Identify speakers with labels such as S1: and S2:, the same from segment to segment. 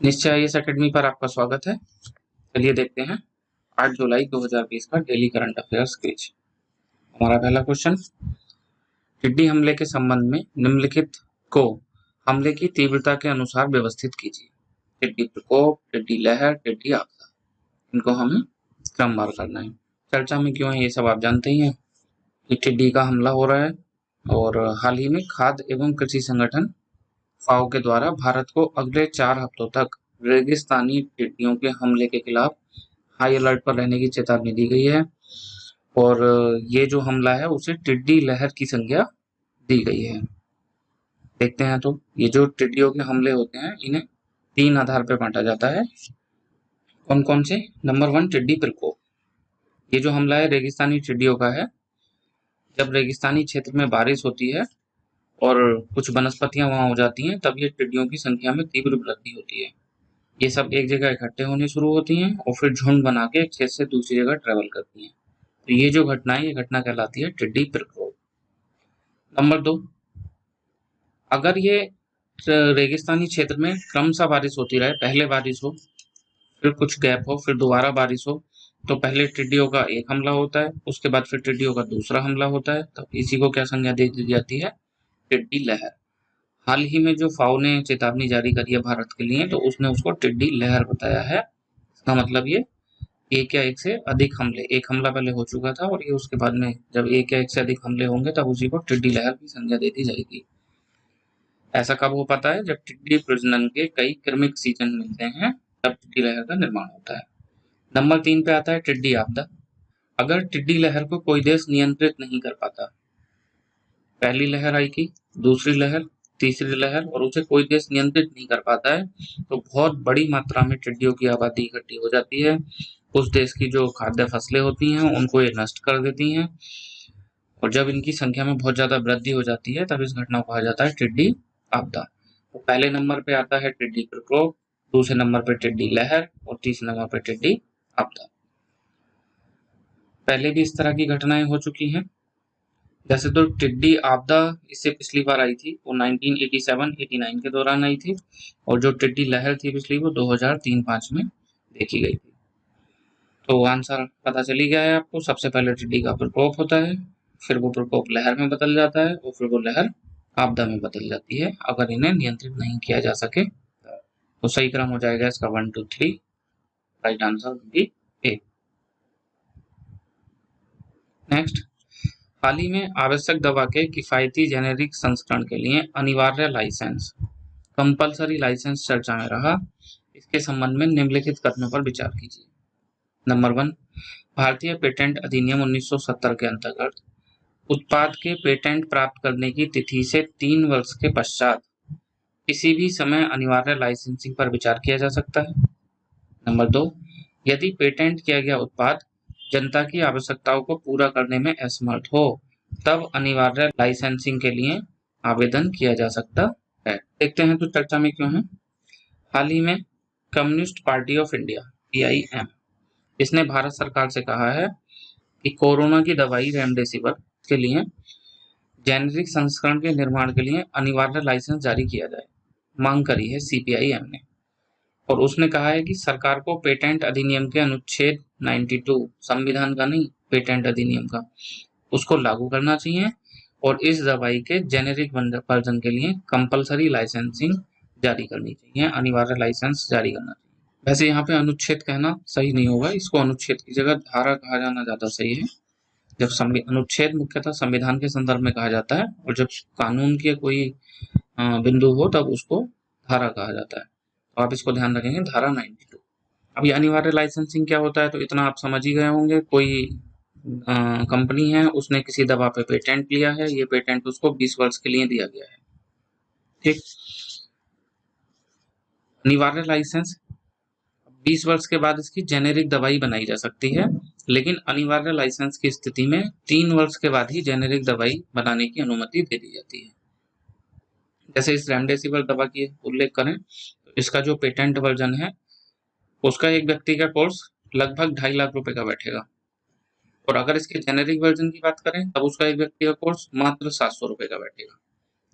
S1: निश्चय IAS academy पर आपका स्वागत है। चलिए देखते हैं 8 जुलाई 2020 का डेली करंट अफेयर्स क्विज। हमारा पहला क्वेश्चन, टिड्डी हमले के संबंध में निम्नलिखित को हमले की तीव्रता के अनुसार व्यवस्थित कीजिए। टिड्डी प्रकोप, टिड्डी लहर, टिड्डी आपदा, इनको हमें क्रमवार करना है। चर्चा में क्यों है ये सब आप जानते ही हैं कि टिड्डी का हमला हो रहा है और हाल ही में खाद्य एवं कृषि संगठन फाओ के द्वारा भारत को अगले 4 हफ्तों तक रेगिस्तानी टिड्डियों के हमले के खिलाफ हाई अलर्ट पर रहने की चेतावनी दी गई है और ये जो हमला है उसे टिड्डी लहर की संज्ञा दी गई है। देखते हैं तो ये जो टिड्डियों के हमले होते हैं इन्हें 3 आधार पर बांटा जाता है। कौन कौन से? नंबर 1, टिड्डी प्रकोप। ये जो हमला है रेगिस्तानी टिड्डियों का है। जब रेगिस्तानी क्षेत्र में बारिश होती है और कुछ वनस्पतियां वहां हो जाती हैं तब ये टिड्डियों की संख्या में तीव्र वृद्धि होती है। ये सब एक जगह इकट्ठे होने शुरू होती हैं और फिर झुंड बना के एक क्षेत्र से दूसरी जगह ट्रेवल करती हैं। तो ये जो घटना है ये घटना कहलाती है टिड्डी प्रकोप। नंबर 2, अगर ये रेगिस्तानी क्षेत्र में क्रमशः बारिश होती रहे, पहले बारिश हो फिर कुछ गैप हो फिर दोबारा बारिश हो, तो पहले टिड्डियों का एक हमला होता है, उसके बाद फिर टिड्डियों का दूसरा हमला होता है, तो इसी को क्या संज्ञा दे दी जाती है? टिड्डी लहर। हाल ही में जो फाओ ने चेतावनी जारी करी है भारत के लिए तो उसने उसको टिड्डी लहर बताया है। इसका मतलब ये एक या एक से अधिक हमले, एक हमला पहले हो चुका था और ये उसके बाद में जब एक या एक से अधिक हमले होंगे तब उसी को टिड्डी लहर की संज्ञा दे दी जाएगी। ऐसा कब हो पाता है? जब टिड्डी प्रजनन के कई क्रमिक सीजन मिलते हैं तब टिड्डी लहर का निर्माण होता है। नंबर 3 पे आता है टिड्डी आपदा। अगर टिड्डी लहर को कोई देश नियंत्रित नहीं कर पाता, पहली लहर आई थी, दूसरी लहर, तीसरी लहर और उसे कोई देश नियंत्रित नहीं कर पाता है तो बहुत बड़ी मात्रा में टिड्डियों की आबादी इकट्ठी हो जाती है। उस देश की जो खाद्य फसलें होती हैं उनको ये नष्ट कर देती हैं और जब इनकी संख्या में बहुत ज्यादा वृद्धि हो जाती है तब इस घटना को कहा जाता है टिड्डी आपदा। तो पहले नंबर पे आता है टिड्डी प्रकोप, दूसरे नंबर पे टिड्डी लहर और तीसरे नंबर पे टिड्डी आपदा। पहले भी इस तरह की घटनाएं हो चुकी हैं। जैसे तो टिड्डी आपदा इससे पिछली बार आई थी वो 1987-89 के दौरान आई थी और जो टिड्डी लहर थी पिछली वो 2003-05 में देखी गई थी। तो आंसर पता चली गया है आपको। सबसे पहले टिड्डी का प्रकोप होता है, फिर वो प्रकोप लहर में बदल जाता है और फिर वो लहर आपदा में बदल जाती है अगर इन्हें नियंत्रित नहीं किया जा सके। तो सही क्रम हो जाएगा इसका 1 2 3। राइट आंसर बी ए। नेक्स्ट, हाल ही में आवश्यक दवा के किफायती जेनेरिक संस्करण के लिए अनिवार्य लाइसेंस, कंपलसरी लाइसेंस चर्चा में रहा। इसके संबंध में निम्नलिखित कथनों पर विचार कीजिए। नंबर 1, भारतीय पेटेंट अधिनियम 1970 के अंतर्गत उत्पाद के पेटेंट प्राप्त करने की तिथि से 3 वर्ष के पश्चात किसी भी समय अनिवार्य लाइसेंसिंग पर विचार किया जा सकता है। नंबर 2, यदि पेटेंट किया गया उत्पाद जनता की आवश्यकताओं को पूरा करने में असमर्थ हो तब अनिवार्य लाइसेंसिंग के लिए आवेदन किया जा सकता है। देखते हैं तो चर्चा में क्यों है। हाल ही में communist party of India PIM इसने भारत सरकार से कहा है कि कोरोना की दवाई रेमडेसिविर के लिए जेनेरिक संस्करण के निर्माण के लिए अनिवार्य लाइसेंस जारी किया जाए। मांग करी है CPIM ने और उसने कहा है कि सरकार को पेटेंट अधिनियम के अनुच्छेद 92, संविधान का नहीं पेटेंट अधिनियम का, उसको लागू करना चाहिए और इस दवाई के जेनेरिक वर्जन के लिए कंपलसरी लाइसेंसिंग जारी करनी चाहिए, अनिवार्य लाइसेंस जारी करना चाहिए। वैसे यहाँ पे अनुच्छेद कहना सही नहीं होगा, इसको अनुच्छेद की जगह धारा कहा जाना ज्यादा सही है। जब अनुच्छेद मुख्यतः संविधान के संदर्भ में कहा जाता है और जब कानून के कोई बिंदु हो तब उसको धारा कहा जाता है। तो आप इसको ध्यान रखेंगे, धारा 92। अब ये अनिवार्य लाइसेंसिंग क्या होता है तो इतना आप समझ ही गए होंगे। कोई कंपनी है, उसने किसी दवा पे पेटेंट लिया है, ये पेटेंट उसको 20 वर्ष के लिए दिया गया है। ठीक, अनिवार्य लाइसेंस 20 वर्ष के बाद इसकी जेनेरिक दवाई बनाई जा सकती है, लेकिन अनिवार्य लाइसेंस की स्थिति में 3 वर्ष के बाद ही जेनेरिक दवाई बनाने की अनुमति दे दी जाती है। जैसे इस रेमडेसिविर दवा की उल्लेख करें तो इसका जो पेटेंट वर्जन है उसका एक व्यक्ति का कोर्स लगभग 2.5 लाख रुपए का बैठेगा और अगर इसके जेनेरिक वर्जन की बात करें तब उसका एक व्यक्ति का कोर्स मात्र 700 रुपए का बैठेगा।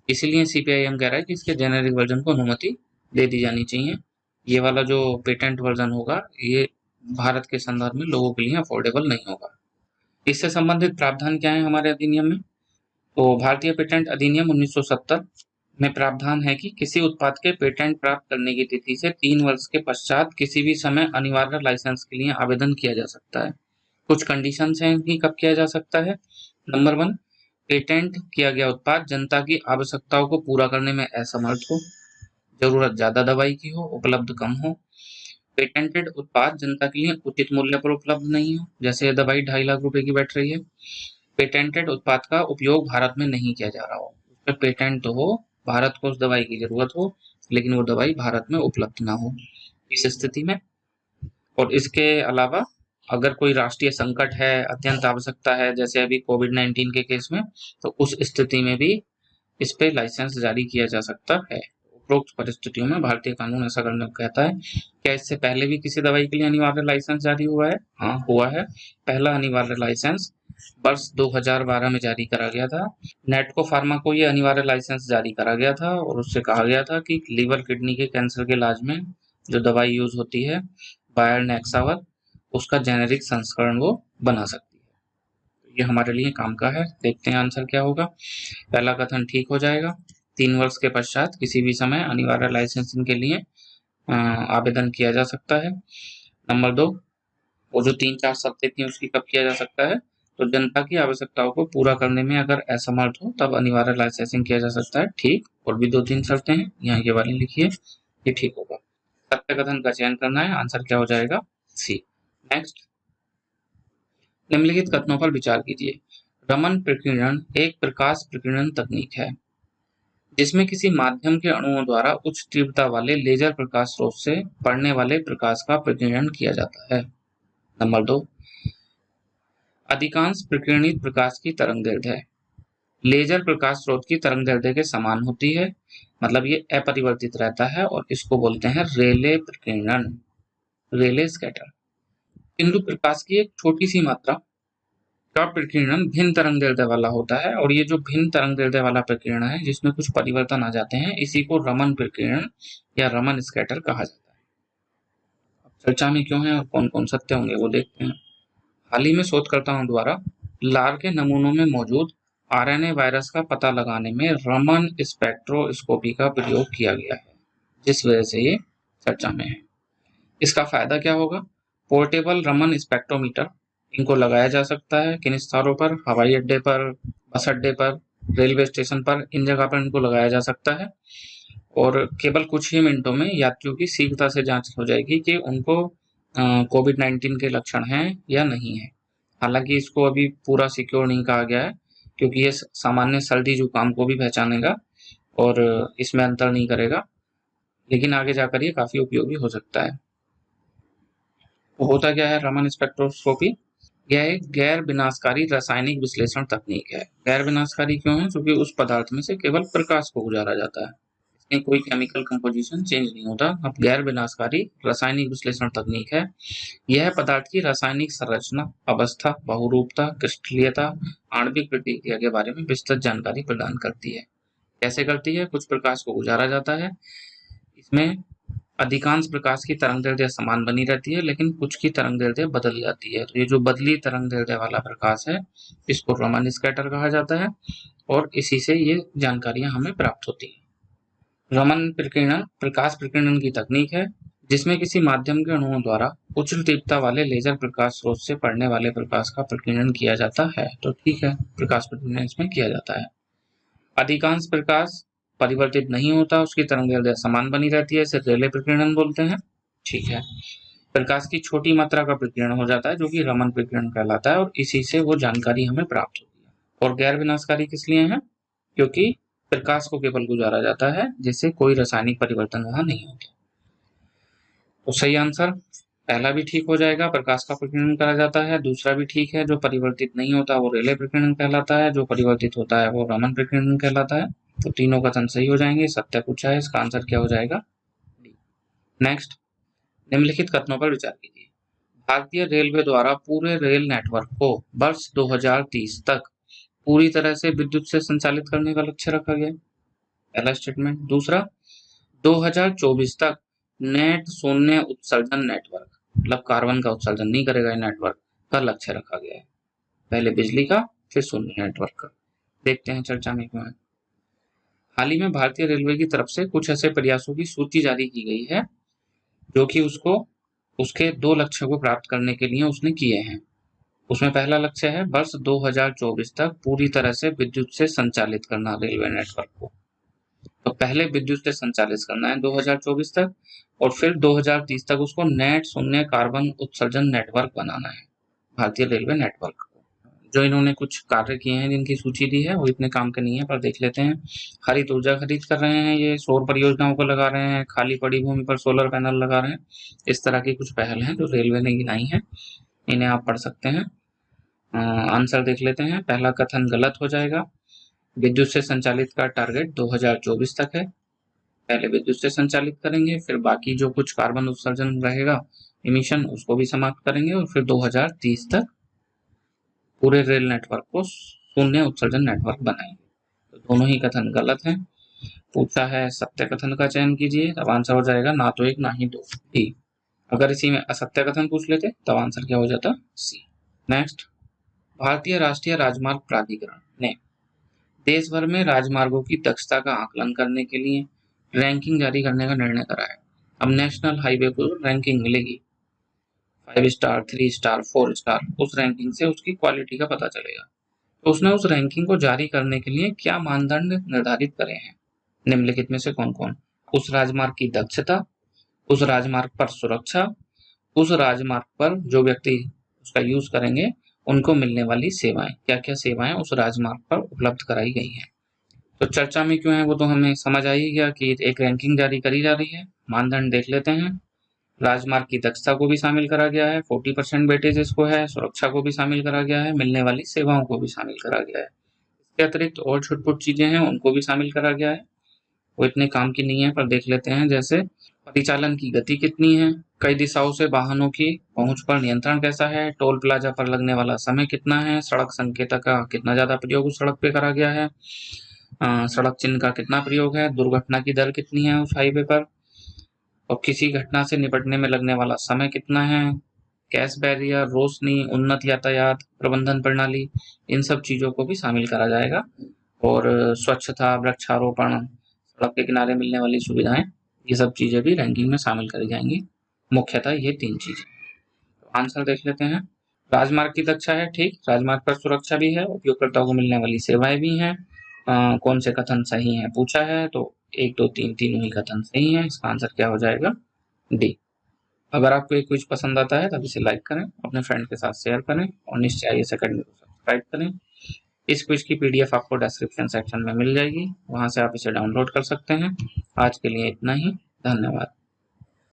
S1: इसीलिए CPIM कह रहा है कि इसके जेनेरिक वर्जन को अनुमति दे दी जानी चाहिए ये वाला जो पेटेंट वर्जन होगा ये भारत के संदर्भ में लोगों के लिए अफोर्डेबल नहीं होगा। इससे संबंधित प्रावधान क्या है हमारे अधिनियम में? तो भारतीय पेटेंट अधिनियम 1970 में प्रावधान है कि किसी उत्पाद के पेटेंट प्राप्त करने की तिथि से 3 वर्ष के पश्चात किसी भी समय अनिवार्य लाइसेंस के लिए आवेदन किया जा सकता है। कुछ कंडीशंस हैं कि कब किया जा सकता है। नंबर 1, पेटेंट किया गया उत्पाद जनता की आवश्यकताओं को पूरा करने में असमर्थ हो, जरूरत ज्यादा दवाई की हो, उपलब्ध कम हो, पेटेंटेड उत्पाद जनता के लिए उचित मूल्य पर उपलब्ध नहीं हो, जैसे ये दवाई 2.5 लाख रुपए की बैठ रही है, पेटेंटेड उत्पाद का उपयोग भारत में नहीं किया जा रहा हो, उस पर पेटेंट तो हो, भारत को उस दवाई की जरूरत हो, लेकिन वो दवाई भारत में उपलब्ध ना हो इस स्थिति में। और इसके अलावा अगर कोई राष्ट्रीय संकट है, अत्यंत आवश्यकता है, जैसे अभी कोविड-19 के केस में, तो उस स्थिति में भी इस पे लाइसेंस जारी किया जा सकता है। उपरोक्त परिस्थितियों में भारतीय कानून ऐसा करने को कहता है। क्या इससे पहले भी किसी दवाई के लिए अनिवार्य लाइसेंस जारी हुआ है? हाँ, हुआ है। पहला अनिवार्य लाइसेंस वर्ष 2012 में जारी करा गया था। नेटको फार्मा को ये अनिवार्य लाइसेंस जारी करा गया था और उससे कहा गया था कि लीवर किडनी के कैंसर के इलाज में जो दवाई यूज होती है बायर नेक्सावर, उसका जेनेरिक संस्करण वो बना सकती है। ये हमारे लिए काम का है। देखते हैं आंसर क्या होगा। पहला कथन ठीक हो जाएगा। 3 वर्ष के पश्चात किसी भी समय अनिवार्य लाइसेंसिंग के लिए आवेदन किया जा सकता है। नंबर 2, वो जो 3-4 शर्तें थी उसकी कब किया जा सकता है? तो जनता की आवश्यकताओं को पूरा करने में अगर असमर्थ हो तब अनिवार्य लाइसेंसिंग किया जा सकता है। ठीक। और भी 2-3 शर्तें हैं, यहाँ ये वाली लिखिए, ये ठीक होगा। सत्य कथन का चयन करना है। आंसर क्या हो जाएगा? सी। नेक्स्ट, निम्नलिखित कथनों पर विचार कीजिए। रमन प्रकीर्णन एक प्रकाश प्रकीर्णन तकनीक है जिसमें किसी माध्यम के अणुओं द्वारा उच्च तीव्रता वाले लेजर प्रकाश स्रोत से पड़ने वाले प्रकाश का प्रकीर्णन किया जाता है। नंबर 2, अधिकांश प्रकीर्णित प्रकाश की तरंगदैर्ध्य लेजर प्रकाश स्रोत की तरंगदैर्ध्य के समान होती है, मतलब ये अपरिवर्तित रहता है और इसको बोलते हैं रेले प्रकीर्णन, रेले स्कैटर। किंतु प्रकाश की एक छोटी सी मात्रा का प्रकीर्णन भिन्न तरंगदैर्ध्य वाला होता है और ये जो भिन्न तरंगदैर्ध्य वाला प्रकीर्णन है जिसमें कुछ परिवर्तन आ जाते हैं, इसी को रमन प्रकीर्णन या रमन स्कैटर कहा जाता है। अब चर्चा में क्यों है और कौन कौन सत्य होंगे वो देखते हैं। हाल ही में शोधकर्ताओं द्वारा लार के नमूनों में मौजूद आरएनए वायरस का पता लगाने में रमन स्पेक्ट्रोस्कोपी का प्रयोग किया गया है, जिस वजह से ये चर्चा में है। इसका फायदा क्या होगा? पोर्टेबल रमन स्पेक्ट्रोमीटर इनको लगाया जा सकता है किन स्थानों पर? हवाई अड्डे पर, बस अड्डे पर, रेलवे स्टेशन पर, इन जगह पर इनको लगाया जा सकता है और केवल कुछ ही मिनटों में यात्रियों की शीघ्रता से जांच हो जाएगी कि उनको कोविड-19 के लक्षण हैं या नहीं है। हालांकि इसको अभी पूरा सिक्योर नहीं कहा गया है क्योंकि ये सामान्य सर्दी जुकाम को भी पहचानेगा और इसमें अंतर नहीं करेगा, लेकिन आगे जाकर ये काफी उपयोगी हो सकता है। तो होता क्या है रमन स्पेक्ट्रोस्कोपी? यह एक गैर विनाशकारी रासायनिक विश्लेषण तकनीक है। गैर विनाशकारी क्यों है? क्योंकि उस पदार्थ में से केवल प्रकाश को गुजारा जाता है, इसमें कोई केमिकल कंपोजिशन चेंज नहीं होता। अब गैर विनाशकारी रासायनिक विश्लेषण तकनीक है। यह पदार्थ की रासायनिक संरचना, अवस्था, बहुरूपता, क्रिस्टलीयता, आणविक प्रतिक्रिया के बारे में विस्तृत जानकारी प्रदान करती है। कैसे करती है? कुछ प्रकाश को गुजारा जाता है, इसमें अधिकांश प्रकाश की तरंगदैर्ध्य समान बनी रहती है लेकिन कुछ की तरंगदैर्ध्य बदल जाती है। तो ये जो बदली तरंगदैर्ध्य वाला प्रकाश है इसको रमन स्कैटर कहा जाता है और इसी से ये जानकारियां हमें प्राप्त होती है। रमन प्रकीर्णन प्रकाश प्रकीर्णन की तकनीक है जिसमें किसी माध्यम के अणुओं द्वारा उच्च तीव्रता वाले लेजर प्रकाश स्रोत से पड़ने वाले प्रकाश का प्रकीर्णन किया जाता है। तो ठीक है, प्रकाश प्रकीर्णन इसमें किया जाता है। अधिकांश प्रकाश परिवर्तित नहीं होता, उसकी तरंगदैर्ध्य समान बनी रहती है, इसे रेले प्रकीर्णन बोलते हैं। ठीक है। प्रकाश की छोटी मात्रा का प्रकीर्णन हो जाता है जो कि रमन प्रकीर्णन कहलाता है और इसी से वो जानकारी हमें प्राप्त होती है। और गैर विनाशकारी किस लिए है? क्योंकि प्रकाश को केवल गुजारा जाता है जिससे कोई रासायनिक परिवर्तन वहां नहीं होता। तो सही आंसर पहला भी ठीक हो जाएगा, प्रकाश का प्रकीर्णन करा जाता है। दूसरा भी ठीक है, जो परिवर्तित नहीं होता वो रेले प्रकीर्णन कहलाता है, जो परिवर्तित होता है वो रमन प्रकीर्णन कहलाता है। तो तीनों कथन सही हो जाएंगे। सत्य पूछा है, इसका आंसर क्या हो जाएगा? डी। नेक्स्ट, निम्नलिखित कथनों पर विचार कीजिए। भारतीय रेलवे द्वारा पूरे रेल नेटवर्क को वर्ष 2030 तक पूरी तरह से विद्युत से संचालित करने का लक्ष्य रखा गया। पहला स्टेटमेंट। दूसरा, 2024 तक नेट शून्य उत्सर्जन नेटवर्क, मतलब कार्बन का उत्सर्जन नहीं करेगा नेटवर्क का लक्ष्य रखा गया है। पहले बिजली का, फिर शून्य नेटवर्क का। देखते हैं चर्चा में क्यों है। हाल ही में भारतीय रेलवे की तरफ से कुछ ऐसे प्रयासों की सूची जारी की गई है जो कि उसको उसके 2 लक्ष्यों को प्राप्त करने के लिए उसने किए हैं। उसमें पहला लक्ष्य है वर्ष 2024 तक पूरी तरह से विद्युत से संचालित करना रेलवे नेटवर्क को। तो पहले विद्युत से संचालित करना है 2024 तक, और फिर 2030 तक उसको नेट शून्य कार्बन उत्सर्जन नेटवर्क बनाना है भारतीय रेलवे नेटवर्क को। जो इन्होंने कुछ कार्य किए हैं जिनकी सूची दी है वो इतने काम के नहीं है, पर देख लेते हैं। हरित ऊर्जा खरीद कर रहे हैं, ये सौर परियोजनाओं को लगा रहे हैं, खाली पड़ी भूमि पर सोलर पैनल लगा रहे हैं। इस तरह की कुछ पहल हैं जो रेलवे ने गिनाई है, इन्हें आप पढ़ सकते हैं। आंसर देख लेते हैं। पहला कथन गलत हो जाएगा। विद्युत से संचालित का टारगेट 2024 तक है। पहले विद्युत से संचालित करेंगे, फिर बाकी जो कुछ कार्बन उत्सर्जन रहेगा इमिशन उसको भी समाप्त करेंगे, और फिर 2030 तक पूरे रेल नेटवर्क को शून्य उत्सर्जन नेटवर्क बनाएंगे। तो दोनों ही कथन गलत हैं। पूछा है सत्य कथन का चयन कीजिए, तब आंसर हो जाएगा ना तो 1 ना ही 2 डी। अगर इसी में असत्य कथन पूछ लेते तब आंसर क्या हो जाता? सी। नेक्स्ट, भारतीय राष्ट्रीय राजमार्ग प्राधिकरण ने देश भर में राजमार्गों की दक्षता का आकलन करने के लिए रैंकिंग जारी करने का निर्णय करा है। अब नेशनल हाईवे को रैंकिंग मिलेगी 5 स्टार, 3 स्टार, 4 स्टार, उस रैंकिंग से उसकी क्वालिटी का पता चलेगा। तो उसने उस रैंकिंग को जारी करने के लिए क्या मानदंड निर्धारित करे हैं? निम्नलिखित में से कौन कौन? उस राजमार्ग की दक्षता, उस राजमार्ग पर सुरक्षा, उस राजमार्ग पर जो व्यक्ति उसका यूज करेंगे उनको मिलने वाली सेवाएं, क्या क्या सेवाएं उस राजमार्ग पर उपलब्ध कराई गई हैं। तो चर्चा में क्यों है वो तो हमें समझ आ ही गया कि एक रैंकिंग जारी करी जा रही है। मानदंड देख लेते हैं। राजमार्ग की दक्षता को भी शामिल करा गया है, 40% वेटेज इसको है, सुरक्षा को भी शामिल करा गया है, मिलने वाली सेवाओं को भी शामिल करा गया है। इसके अतिरिक्त और छुट-पुट चीजें हैं उनको भी शामिल करा गया है, वो इतने काम की नहीं है, पर देख लेते हैं। जैसे परिचालन की गति कितनी है, कई दिशाओं से वाहनों की पहुंच पर नियंत्रण कैसा है, टोल प्लाजा पर लगने वाला समय कितना है, सड़क संकेतक का कितना ज्यादा प्रयोग उस सड़क पे करा गया है, सड़क चिन्ह का कितना प्रयोग है, दुर्घटना की दर कितनी है उस हाईवे पर, और किसी घटना से निपटने में लगने वाला समय कितना है, कैश बैरियर, रोशनी, उन्नत यातायात प्रबंधन प्रणाली, इन सब चीजों को भी शामिल करा जाएगा। और स्वच्छता, वृक्षारोपण, सड़क के किनारे मिलने वाली सुविधाएं, ये सब चीजें भी रैंकिंग में शामिल करी जाएंगी। मुख्यतः ये 3 चीजें। तो आंसर देख लेते हैं। राजमार्ग की दक्षता है, ठीक, राजमार्ग पर सुरक्षा भी है, उपयोगकर्ताओं को मिलने वाली सेवाएं भी हैं। कौन से कथन सही हैं पूछा है, तो 1, 2, 3 तीनों ही कथन सही हैं। इसका आंसर क्या हो जाएगा? डी। अगर आपको ये क्विज पसंद आता है तब इसे लाइक करें, अपने फ्रेंड के साथ शेयर करें, और निश्चय IAS अकेडमी को सब्सक्राइब करें। इस क्विज की PDF आपको डिस्क्रिप्शन सेक्शन में मिल जाएगी, वहां से आप इसे डाउनलोड कर सकते हैं। आज के लिए इतना ही, धन्यवाद।